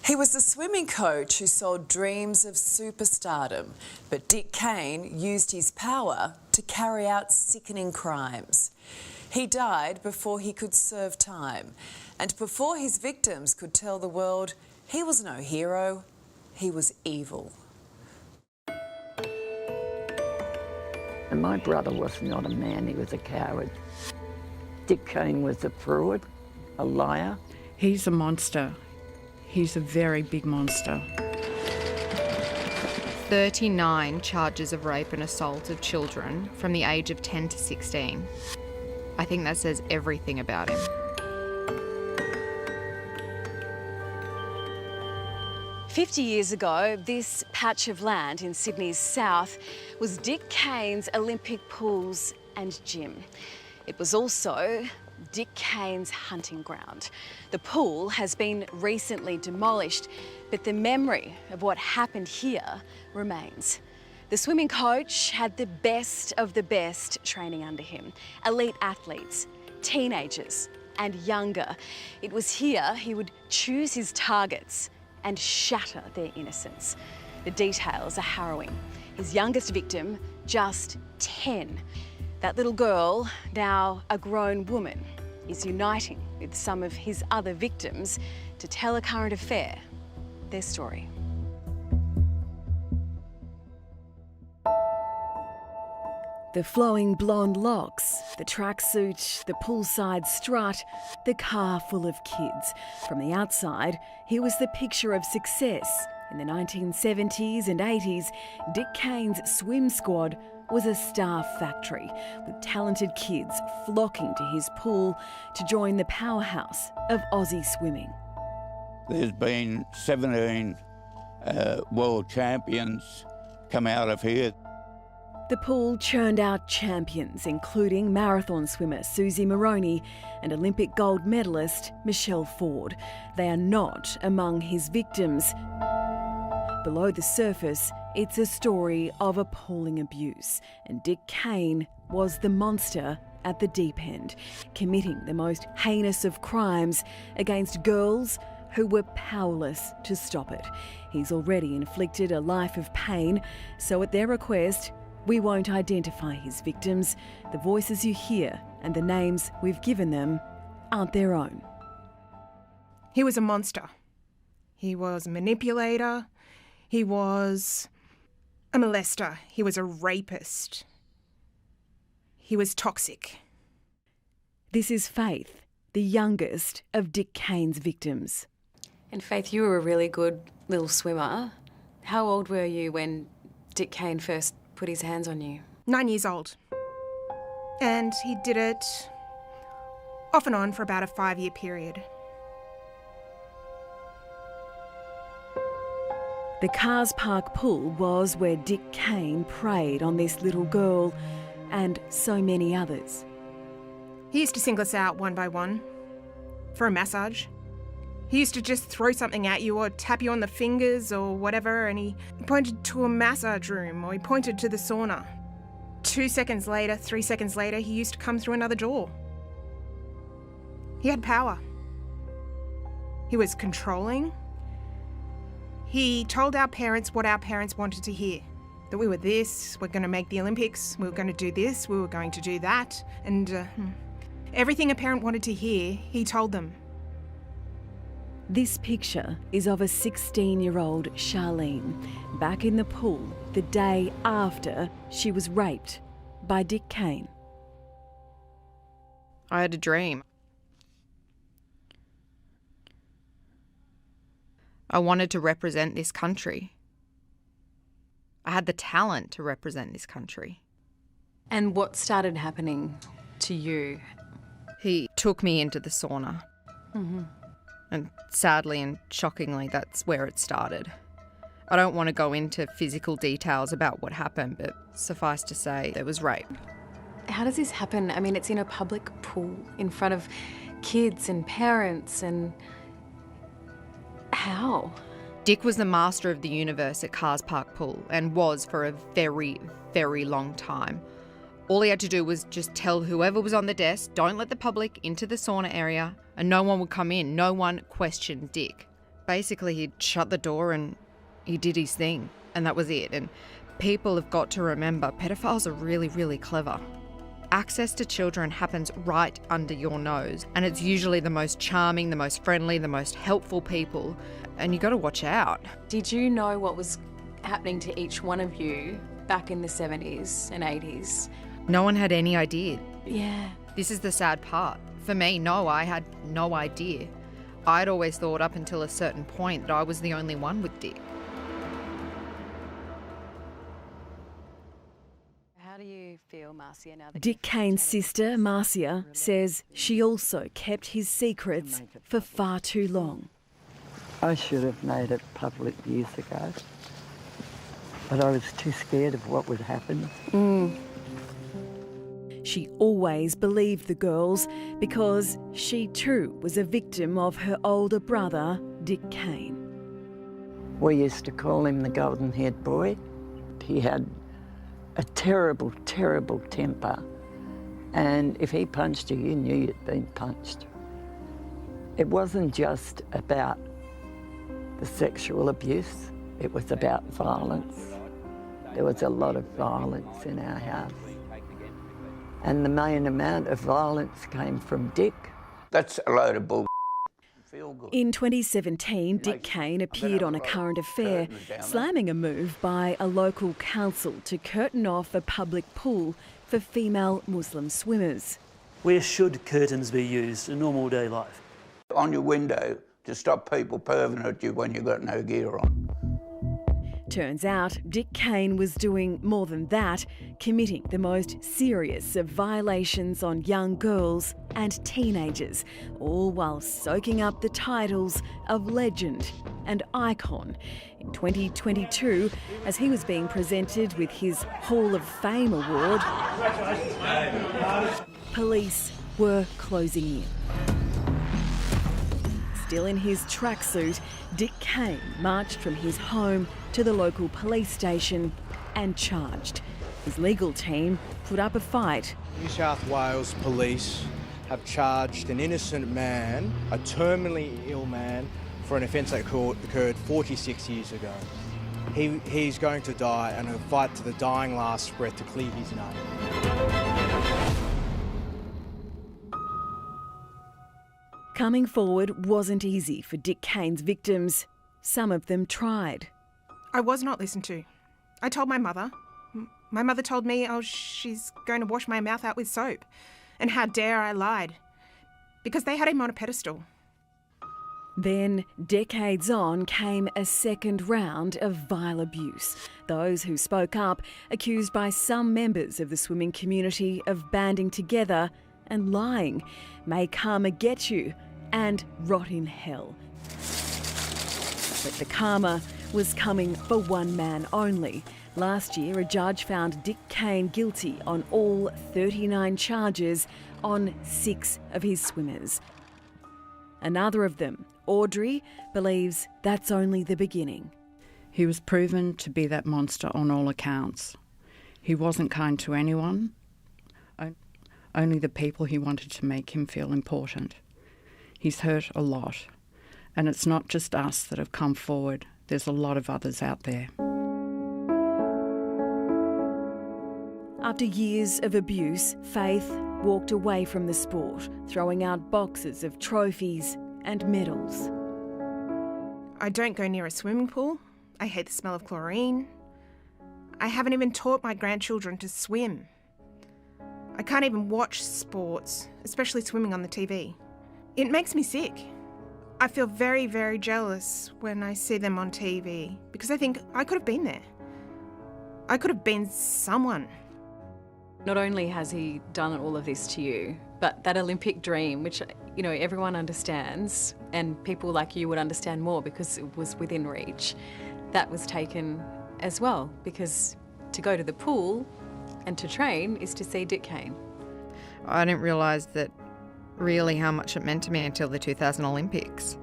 He was the swimming coach who sold dreams of superstardom, but Dick Kane used his power to carry out sickening crimes. He died before he could serve time, and before his victims could tell the world he was no hero, he was evil. And my brother was not a man, he was a coward. Dick Kane was a fraud, a liar. He's a monster. He's a very big monster. 39 charges of rape and assault of children from the age of 10 to 16. I think that says everything about him. "50 years ago, this patch of land in Sydney's south was Dick Kane's Olympic pools and gym. It was also Dick Kane's hunting ground. The pool has been recently demolished, but the memory of what happened here remains. The swimming coach had the best of the best training under him. Elite athletes, teenagers and younger. It was here he would choose his targets and shatter their innocence. The details are harrowing. His youngest victim, just 10. That little girl, now a grown woman, is uniting with some of his other victims to tell a current affair, their story. The flowing blonde locks, the tracksuit, the poolside strut, the car full of kids. From the outside, he was the picture of success. In the 1970s and 80s, Dick Kane's swim squad was a star factory, with talented kids flocking to his pool to join the powerhouse of Aussie swimming. There's been 17 world champions come out of here. The pool churned out champions, including marathon swimmer Susie Moroney and Olympic gold medalist Michelle Ford. They are not among his victims. Below the surface, it's a story of appalling abuse, and Dick Kane was the monster at the deep end, committing the most heinous of crimes against girls who were powerless to stop it. He's already inflicted a life of pain, so at their request, we won't identify his victims. The voices you hear and the names we've given them aren't their own. He was a monster. He was a manipulator. He was a molester. He was a rapist. He was toxic. This is Faith, the youngest of Dick Kane's victims. And Faith, you were a really good little swimmer. How old were you when Dick Kane first put his hands on you? 9 years old. And he did it off and on for about a 5-year period. The Cars Park pool was where Dick Kane preyed on this little girl and so many others. He used to single us out one by one for a massage. He used to just throw something at you or tap you on the fingers or whatever, and he pointed to a massage room or he pointed to the sauna. 2 seconds later, 3 seconds later, he used to come through another door. He had power. He was controlling. He told our parents what our parents wanted to hear. That we were this, we're going to make the Olympics, we were going to do this, we were going to do that. And everything a parent wanted to hear, he told them. This picture is of a 16-year-old Charlene back in the pool the day after she was raped by Dick Kane. I had a dream. I wanted to represent this country. I had the talent to represent this country. And what started happening to you? He took me into the sauna. Mm-hmm. And sadly and shockingly, that's where it started. I don't want to go into physical details about what happened, but suffice to say, there was rape. How does this happen? I mean, it's in a public pool in front of kids and parents, and how? Dick was the master of the universe at Cars Park Pool and was for a very, very long time. All he had to do was just tell whoever was on the desk, don't let the public into the sauna area, and no one would come in. No one questioned Dick. Basically, he'd shut the door and he did his thing, and that was it. And people have got to remember, pedophiles are really, really clever. Access to children happens right under your nose, and it's usually the most charming, the most friendly, the most helpful people, and you got to watch out. Did you know what was happening to each one of you back in the 70s and 80s? No one had any idea. Yeah. This is the sad part. For me, no, I had no idea. I'd always thought up until a certain point that I was the only one with Dick. How do you feel, Marcia, now that Dick Kane's sister, Marcia, says she also kept his secrets for far too long. I should have made it public years ago, but I was too scared of what would happen. She always believed the girls because she too was a victim of her older brother, Dick Kane. We used to call him the golden-haired boy. He had a terrible, terrible temper, and if he punched you, you knew you'd been punched. It wasn't just about the sexual abuse, it was about violence. There was a lot of violence in our house. And the main amount of violence came from Dick. That's a load of bull. Feel good. In 2017, Dick Kane appeared on A Current Affair, slamming a move by a local council to curtain off a public pool for female Muslim swimmers. Where should curtains be used in normal day life? On your window to stop people perving at you when you've got no gear on. Turns out Dick Kane was doing more than that, committing the most serious of violations on young girls and teenagers, all while soaking up the titles of legend and icon. In 2022, as he was being presented with his Hall of Fame award, police were closing in. Still in his tracksuit, Dick Kane marched from his home to the local police station and charged. His legal team put up a fight. New South Wales Police have charged an innocent man, a terminally ill man, for an offence that occurred 46 years ago. He's going to die, and he'll fight to the dying last breath to clear his name. Coming forward wasn't easy for Dick Kane's victims. Some of them tried. I was not listened to. I told my mother. My mother told me, oh, she's going to wash my mouth out with soap. And how dare I lied. Because they had him on a pedestal. Then, decades on, came a second round of vile abuse. Those who spoke up accused by some members of the swimming community of banding together and lying. May karma get you and rot in hell. But the karma was coming for one man only. Last year, a judge found Dick Kane guilty on all 39 charges on 6 of his swimmers. Another of them, Audrey, believes that's only the beginning. He was proven to be that monster on all accounts. He wasn't kind to anyone, only the people he wanted to make him feel important. He's hurt a lot, and it's not just us that have come forward. There's a lot of others out there. After years of abuse, Faith walked away from the sport, throwing out boxes of trophies and medals. I don't go near a swimming pool. I hate the smell of chlorine. I haven't even taught my grandchildren to swim. I can't even watch sports, especially swimming on the TV. It makes me sick. I feel very, very jealous when I see them on TV because I think I could have been there. I could have been someone. Not only has he done all of this to you, but that Olympic dream, which, you know, everyone understands and people like you would understand more because it was within reach, that was taken as well, because to go to the pool and to train is to see Dick Kane. I didn't realise that really how much it meant to me until the 2000 Olympics.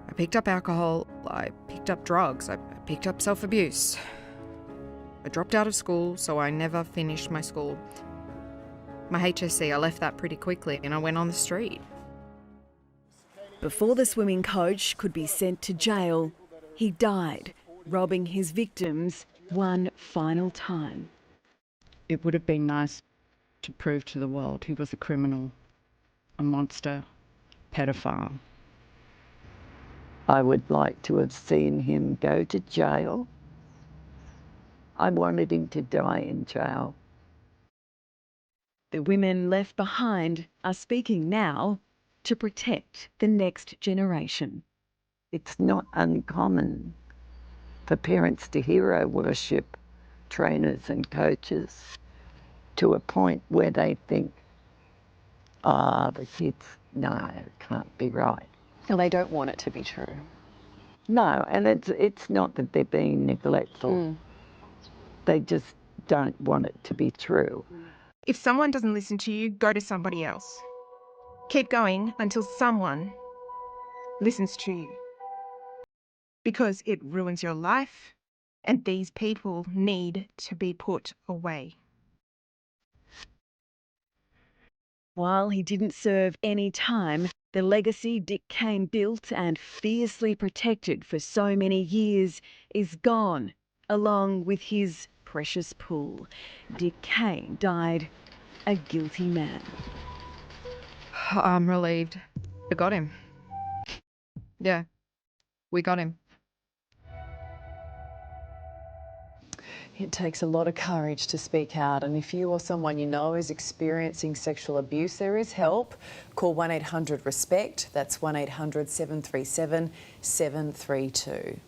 I picked up alcohol, I picked up drugs, I picked up self-abuse. I dropped out of school, so I never finished my school. My HSC, I left that pretty quickly and I went on the street. Before the swimming coach could be sent to jail, he died, robbing his victims one final time. It would have been nice to prove to the world he was a criminal, a monster, paedophile. I would like to have seen him go to jail. I wanted him to die in jail. The women left behind are speaking now to protect the next generation. It's not uncommon for parents to hero worship trainers and coaches to a point where they think, the kids, no, it can't be right. So they don't want it to be true. No, and it's not that they're being neglectful. They just don't want it to be true. If someone doesn't listen to you, go to somebody else. Keep going until someone listens to you. Because it ruins your life, and these people need to be put away. While he didn't serve any time, the legacy Dick Kane built and fiercely protected for so many years is gone, along with his precious pool. Dick Kane died a guilty man. I'm relieved. We got him. Yeah, we got him. It takes a lot of courage to speak out, and if you or someone you know is experiencing sexual abuse, there is help. Call 1-800-RESPECT. That's 1-800-737-732.